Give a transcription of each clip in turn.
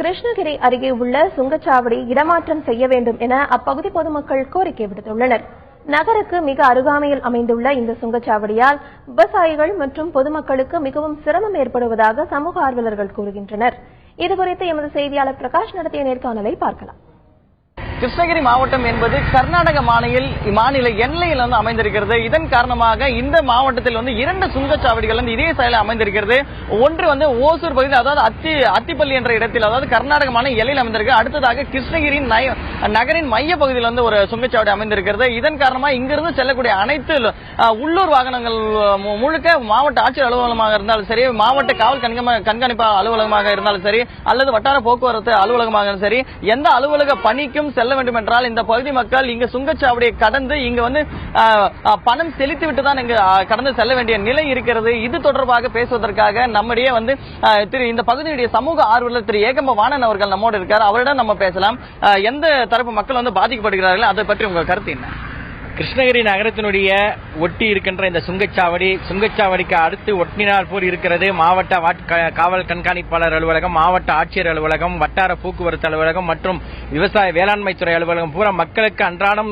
கிருஷ்ணகிரி அருகே உள்ள சுங்கச்சாவடி இடமாற்றம் செய்ய வேண்டும் என அப்பகுதி பொதுமக்கள் கோரிக்கை விடுத்துள்ளனர். நகருக்கு மிக அருகாமையில் அமைந்துள்ள இந்த சுங்கச்சாவடியால் விவசாயிகள் மற்றும் பொதுமக்களுக்கு மிகவும் சிரமம் ஏற்படுவதாக சமூக ஆர்வலர்கள் கூறுகின்றனர். இதுகுறித்து எமது செய்தியாளர் பிரகாஷ் நடத்திய நேர்காணலை பார்க்கலாம். கிருஷ்ணகிரி மாவட்டம் என்பது கர்நாடக மாநில எல்லையில் அமைந்திருக்கிறது. இதன் காரணமாக இந்த மாவட்டத்தில் இரண்டு சுங்கச்சாவடிகள் இதே சாலையில் அமைந்திருக்கிறது. ஒன்று ஓசூர் பகுதியில், அதாவது அத்திப்பள்ளி என்ற இடத்தில், அதாவது கர்நாடக மாநில எல்லையில் அமைந்திருக்கு. அடுத்ததாக கிருஷ்ணகிரி நகரின் மைய பகுதியில் ஒரு சுங்கச்சாவடி அமைந்திருக்கிறது. இதன் காரணமாக இங்கிருந்து செல்லக்கூடிய அனைத்து உள்ளூர் வாகனங்கள் முழுக்க மாவட்ட ஆட்சியர் அலுவலகமாக இருந்தாலும் சரி, மாவட்ட காவல் கண்காணிப்பு அலுவலகமாக இருந்தாலும் சரி, அல்லது வட்டார போக்குவரத்து அலுவலகமாக இருந்தாலும் சரி, எந்த அலுவலக பணிக்கும் செல்ல வேண்டும் என்றால் இந்த பகுதி மக்கள் இங்கு சுங்கச்சாவடியை கடந்து இங்கு பணம் செலுத்திவிட்டு தான் இங்கு கடந்து செல்ல வேண்டிய நிலை இருக்கிறது. இது தொடர்பாக பேசுவதற்காக நம்முடைய இந்த பகுதியுடைய சமூக ஆர்வலர் திரு ஏகம்பவாணன் அவர்கள் நம்மோடு இருக்கார். அவரிடம் நம்ம பேசலாம். எந்த தரப்பு மக்கள் பாதிக்கப்படுகிறார்கள், அதை பற்றி உங்க கருத்து என்ன? கிருஷ்ணகிரி நகரத்தினுடைய ஒட்டி இருக்கின்ற இந்த சுங்கச்சாவடிக்கு அடுத்து ஒட்டினார் போல் இருக்கிறது மாவட்ட காவல் கண்காணிப்பாளர் அலுவலகம், மாவட்ட ஆட்சியர் அலுவலகம், வட்டார போக்குவரத்து அலுவலகம் மற்றும் விவசாய வேளாண்மை துறை அலுவலகம். பூரா மக்களுக்கு அன்றாடம்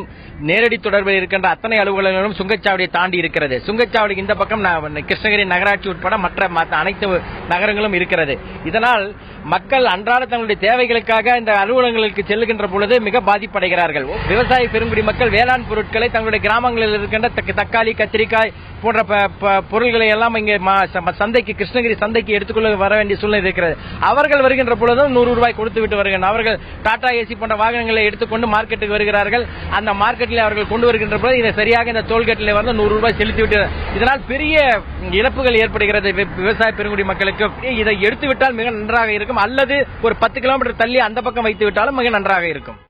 நேரடி தொடர்பில் இருக்கின்ற அத்தனை அலுவலகங்களும் சுங்கச்சாவடியை தாண்டி இருக்கிறது. சுங்கச்சாவடிக்கு இந்த பக்கம் கிருஷ்ணகிரி நகராட்சி உட்பட மற்ற அனைத்து நகரங்களும் இருக்கிறது. இதனால் மக்கள் அன்றாட தங்களுடைய தேவைகளுக்காக இந்த அலுவலகங்களுக்கு செல்லுகின்ற பொழுது மிக பாதிப்படைகிறார்கள். விவசாய பெருங்குடி மக்கள் வேளாண் பொருட்களை தங்களுடைய கிராமங்களில் இருக்கின்ற தக்காளி, கத்திரிக்காய் போன்ற பொருள்களை எல்லாம் இங்கே சந்தைக்கு, கிருஷ்ணகிரி சந்தைக்கு எடுத்துக்கொள்ள வர வேண்டிய சூழ்நிலை இருக்கிறது. அவர்கள் வருகின்ற பொழுதும் 100 ரூபாய் கொடுத்து விட்டு வருகின்றனர். அவர்கள் டாடா ஏசி போன்ற வாகனங்களை எடுத்துக்கொண்டு மார்க்கெட்டுக்கு வருகிறார்கள். அந்த மார்க்கெட்டில் அவர்கள் கொண்டு வருகின்ற பொழுது இதை சரியாக இந்த டோல்கேட்டில் 100 ரூபாய் செலுத்திவிட்டு, இதனால் பெரிய இழப்புகள் ஏற்படுகிறது விவசாய பெருங்குடி மக்களுக்கு. இதை எடுத்துவிட்டால் மிக நன்றாக இருக்கும், அல்லது ஒரு 10 கிலோமீட்டர் தள்ளி அந்த பக்கம் வைத்து விட்டாலும் மிக நன்றாக இருக்கும்.